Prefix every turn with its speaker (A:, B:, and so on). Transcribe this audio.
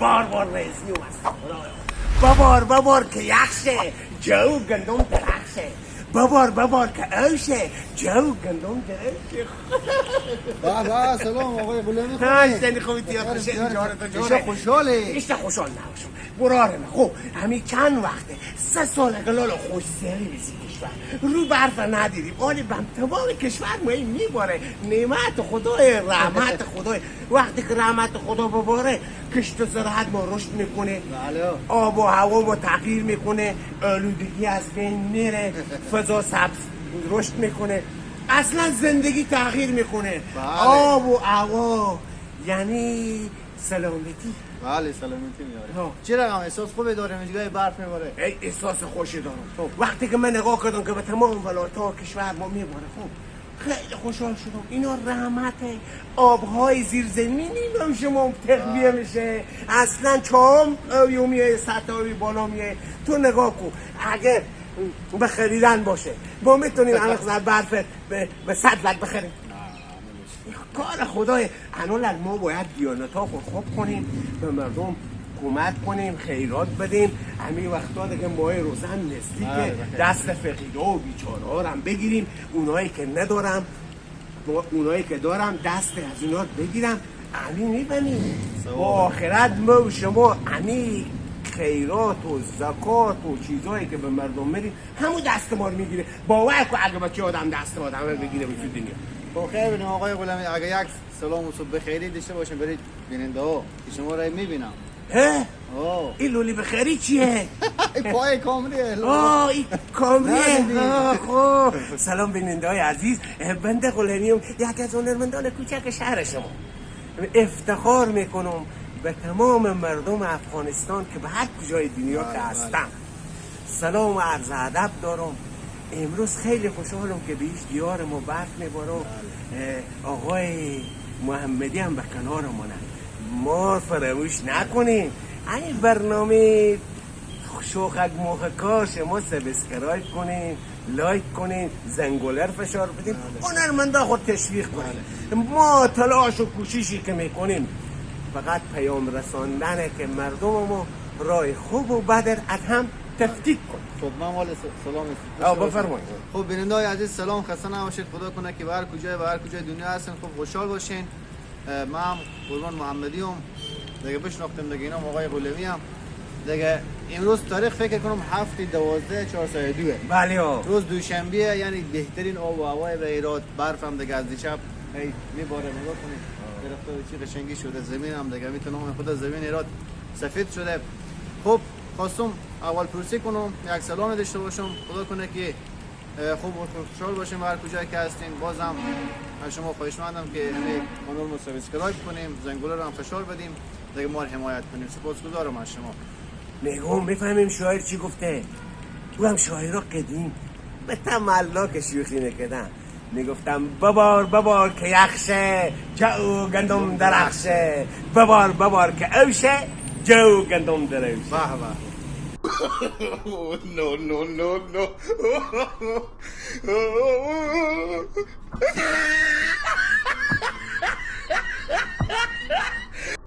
A: بار رئیسی اومد. ببار که یخشه جو گندم درخشه. ببار که اوشه جو گندم درخشه.
B: بابا سلام آقای غلامی
A: هستنی خوبی تیار خوشه
B: ایشا خوشحاله
A: ایشتا خوشحال نباشم برارم. خب همین چند وقته 3 سال قلال خوش سری بیسی کشور رو برف ندیدیم آلی بم تمام کشور مایی میباره نعمت خدای رحمت خدای وقتی که رحمت خدا بباره کشت و زراعت ما رشد میکنه آب و هوا ما تغییر میکنه آلودگی از بین میره فضا سبز رشد میکنه اصلا زندگی تغییر میکنه آب و هوا یعنی سلامتی.
B: بله سلامتی میاره. چه رقم احساس خوبه داره میگه برف میباره؟
A: احساس خوشی دارم. وقتی که من نگاه کردم که به تمام ولایت‌ها کشور ما میباره خیلی خوشحال شدم. اینا رحمته آبهای زیرزمینی هم شما تخلیه میشه اصلا چام یومیه سطحی بالا میه. تو نگاه کن اگه به خریدن باشه ما میتونیم الان برف به 100 لک بخریم. کار خدای الان ما باید دیانت‌ها خوب کنیم به مردم کمک کنیم خیرات بدیم. همین وقتا دیگه ماه روزن نزدیکه دست فقیرها و بیچاره‌ها رو هم بگیریم اونایی که ندارم اونایی که دارم دست از اینا بگیرم همین میبنیم با آخرت ما و شما همین خیرات و زکات و چیزایی که به مردم میدیم همون دست ما رو میگیره. باور کن اگه بچه آدم دست آدم رو بگیره به دنیا.
B: با خیر بینیم آقای غلامی اگه یک سلام و صبح بخیری داشته باشیم برید بیننده ها که شما را میبینم. این
A: لولی بخیری چیه؟
B: این پای کامریه.
A: این کامریه. خب سلام بیننده های عزیز بنده غلامیم یک از هنرمندان کوچک شهر شما. افتخار میکنم به تمام مردم افغانستان که به هر کجای دنیا که هستم سلام و عرض ادب دارم. امروز خیلی خوشحالم که به ایش دیار ما برف میباره. آقای محمدی هم به کنارمونه. ما فراموش نکنیم این برنامه شوخک موخکا شما سبسکرایب کنین لایک کنین زنگوله فشار بدیم هنرمندا خود تشویق کنین. ما تلاش و کوششی که میکنیم فقط پیام رساندنه که مردم ما راه خوب و بد از هم تفکیک کن.
B: خب من مال سلام
A: بفرمایید.
B: خب بیننده های عزیز سلام خسته نباشید. خدا کنه که به هر کجای دنیا هستین خب خوشحال باشین. من هم قربان محمدی هم دیگه بشناختم دیگه اینم آقای غلامی هم دیگه. امروز تاریخ فکر کنم 7/12/402
A: بله
B: روز دوشنبه یعنی بهترین آب و هوای به ایراد. برف هم دیگه از دیشب میباره نگاه کنید درخت‌ها چی قشنگی شده. زمین هم دیگه میتونم خود زمین ایراد سفید شده. خب خواستم اول پروسی کنم یک سلام داشته باشم. خدا کنه که خوب و خوشحال باشیم هر کجایی که هستین. بازم از شما خواهشمندم که کانال رو سابسکرایب کنیم زنگوله رو هم فشار بدیم دیگه ما رو حمایت کنیم. سپاسگزارم از شما.
A: نگم میفهمیم شاعر چی گفته. تو هم شاعرها قدیم به تملا که شوخی میکردن میگفتم ببار که یخشه جو گندم درخشه. ببار که اوشه جو گندم درخشه.
B: No.